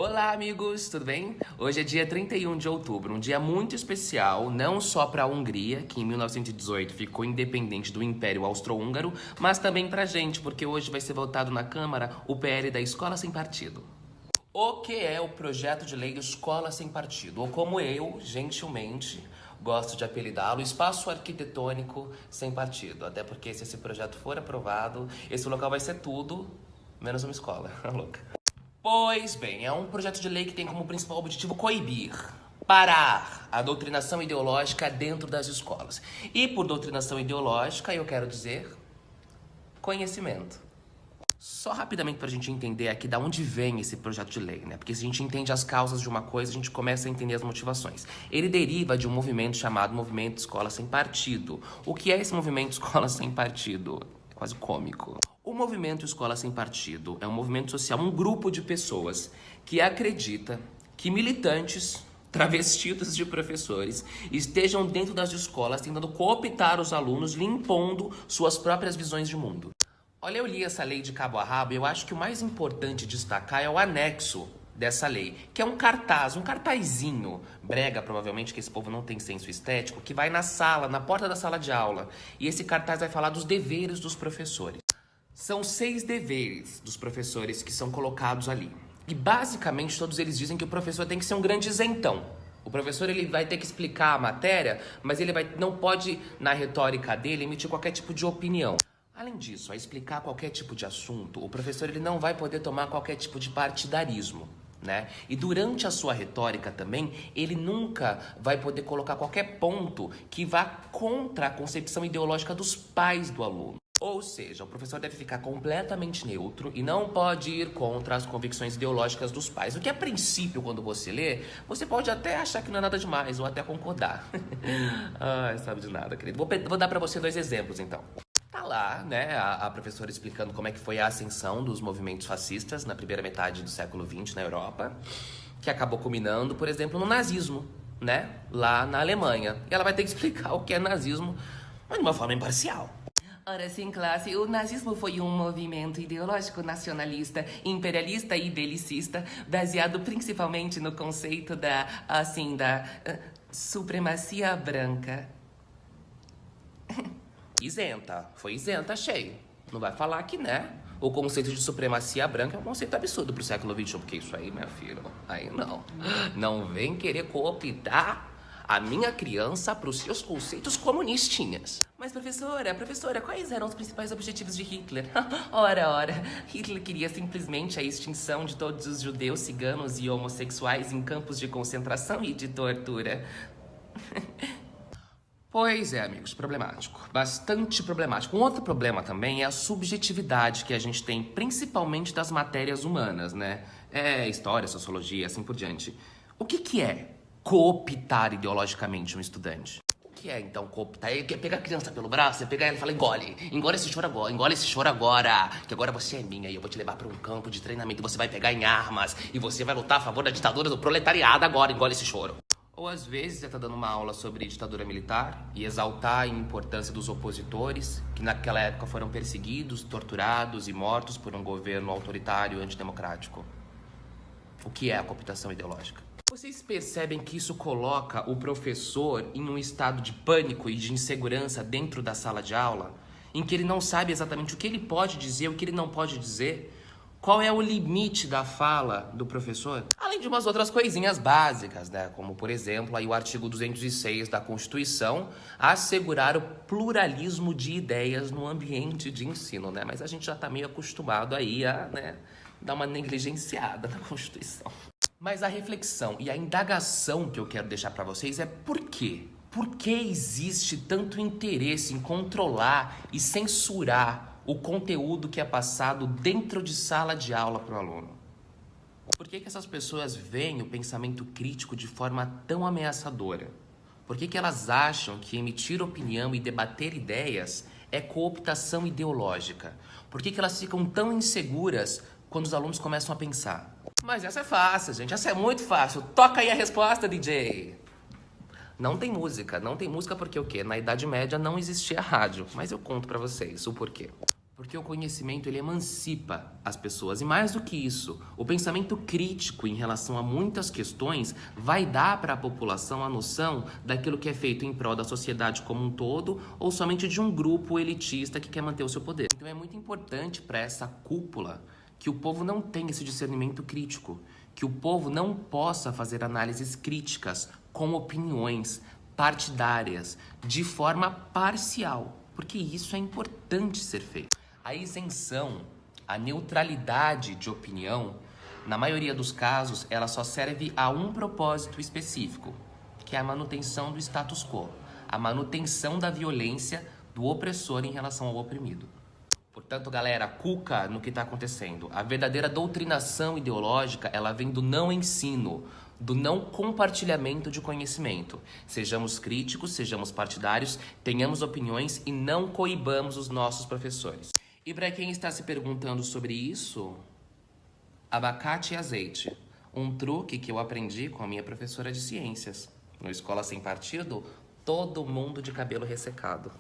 Olá, amigos, tudo bem? Hoje é dia 31 de outubro, um dia muito especial, não só para a Hungria, que em 1918 ficou independente do Império Austro-Húngaro, mas também para a gente, porque hoje vai ser votado na Câmara o PL da Escola Sem Partido. O que é o projeto de lei Escola Sem Partido? Ou como eu, gentilmente, gosto de apelidá-lo, Espaço Arquitetônico Sem Partido. Até porque se esse projeto for aprovado, esse local vai ser tudo, menos uma escola. Louca. Pois bem, é um projeto de lei que tem como principal objetivo coibir, parar a doutrinação ideológica dentro das escolas. E por doutrinação ideológica, eu quero dizer conhecimento. Só rapidamente pra gente entender aqui da onde vem esse projeto de lei, né? Porque se a gente entende as causas de uma coisa, a gente começa a entender as motivações. Ele deriva de um movimento chamado Movimento Escola Sem Partido. O que é esse Movimento Escola Sem Partido? É quase cômico. O Movimento Escola Sem Partido é um movimento social, um grupo de pessoas que acredita que militantes travestidos de professores estejam dentro das escolas tentando cooptar os alunos, lhe impondo suas próprias visões de mundo. Olha, eu li essa lei de cabo a rabo e eu acho que o mais importante destacar é o anexo dessa lei, que é um cartaz, um cartazinho brega, provavelmente, que esse povo não tem senso estético, que vai na sala, na porta da sala de aula. E esse cartaz vai falar dos deveres dos professores. São 6 deveres dos professores que são colocados ali. E basicamente todos eles dizem que o professor tem que ser um grande isentão. O professor ele vai ter que explicar a matéria, mas ele não pode, na retórica dele, emitir qualquer tipo de opinião. Além disso, ao explicar qualquer tipo de assunto, o professor ele não vai poder tomar qualquer tipo de partidarismo, né? E durante a sua retórica também, ele nunca vai poder colocar qualquer ponto que vá contra a concepção ideológica dos pais do aluno. Ou seja, o professor deve ficar completamente neutro e não pode ir contra as convicções ideológicas dos pais. O que, a princípio, quando você lê, você pode até achar que não é nada demais ou até concordar. Ai, sabe de nada, querido. Vou dar pra você 2 exemplos, então. Tá lá, né, a professora explicando como é que foi a ascensão dos movimentos fascistas na primeira metade do século XX na Europa, que acabou culminando, por exemplo, no nazismo, né, lá na Alemanha. E ela vai ter que explicar o que é nazismo, mas de uma forma imparcial. Ora sim, classe, o nazismo foi um movimento ideológico nacionalista, imperialista e belicista, baseado principalmente no conceito da supremacia branca. Isenta, foi isenta, achei. Não vai falar que, né? O conceito de supremacia branca é um conceito absurdo pro século XXI, porque isso aí, minha filha, aí não. Não vem querer cooptar a minha criança pros seus conceitos comunistinhas. Mas, professora, quais eram os principais objetivos de Hitler? Ora, Hitler queria simplesmente a extinção de todos os judeus, ciganos e homossexuais em campos de concentração e de tortura. Pois é, amigos, problemático. Bastante problemático. Um outro problema também é a subjetividade que a gente tem, principalmente das matérias humanas, né? História, sociologia, assim por diante. O que é cooptar ideologicamente um estudante? O que é, então, cooptar? É pegar a criança pelo braço, é pegar ela e falar, engole esse choro agora, que agora você é minha e eu vou te levar para um campo de treinamento, você vai pegar em armas e você vai lutar a favor da ditadura do proletariado agora, engole esse choro. Ou às vezes você tá dando uma aula sobre ditadura militar e exaltar a importância dos opositores, que naquela época foram perseguidos, torturados e mortos por um governo autoritário e antidemocrático. O que é a cooptação ideológica? Vocês percebem que isso coloca o professor em um estado de pânico e de insegurança dentro da sala de aula, em que ele não sabe exatamente o que ele pode dizer, o que ele não pode dizer? Qual é o limite da fala do professor? Além de umas outras coisinhas básicas, né? Como, por exemplo, aí o artigo 206 da Constituição, assegurar o pluralismo de ideias no ambiente de ensino, né? Mas a gente já tá meio acostumado aí a, né, dar uma negligenciada na Constituição. Mas a reflexão e a indagação que eu quero deixar pra vocês é por quê? Por que existe tanto interesse em controlar e censurar o conteúdo que é passado dentro de sala de aula para o aluno? Por que essas pessoas veem o pensamento crítico de forma tão ameaçadora? Por que elas acham que emitir opinião e debater ideias é cooptação ideológica? Por que elas ficam tão inseguras quando os alunos começam a pensar? Mas essa é fácil, gente. Essa é muito fácil. Toca aí a resposta, DJ. Não tem música porque o quê? Na Idade Média não existia rádio, mas eu conto pra vocês o porquê. Porque o conhecimento ele emancipa as pessoas. E mais do que isso, o pensamento crítico em relação a muitas questões vai dar para a população a noção daquilo que é feito em prol da sociedade como um todo ou somente de um grupo elitista que quer manter o seu poder. Então é muito importante para essa cúpula que o povo não tenha esse discernimento crítico, que o povo não possa fazer análises críticas com opiniões partidárias, de forma parcial, porque isso é importante ser feito. A isenção, a neutralidade de opinião, na maioria dos casos, ela só serve a um propósito específico, que é a manutenção do status quo, a manutenção da violência do opressor em relação ao oprimido. Portanto, galera, cuca no que está acontecendo. A verdadeira doutrinação ideológica, ela vem do não ensino, do não compartilhamento de conhecimento. Sejamos críticos, sejamos partidários, tenhamos opiniões e não coibamos os nossos professores. E para quem está se perguntando sobre isso, abacate e azeite. Um truque que eu aprendi com a minha professora de ciências. No Escola Sem Partido, todo mundo de cabelo ressecado.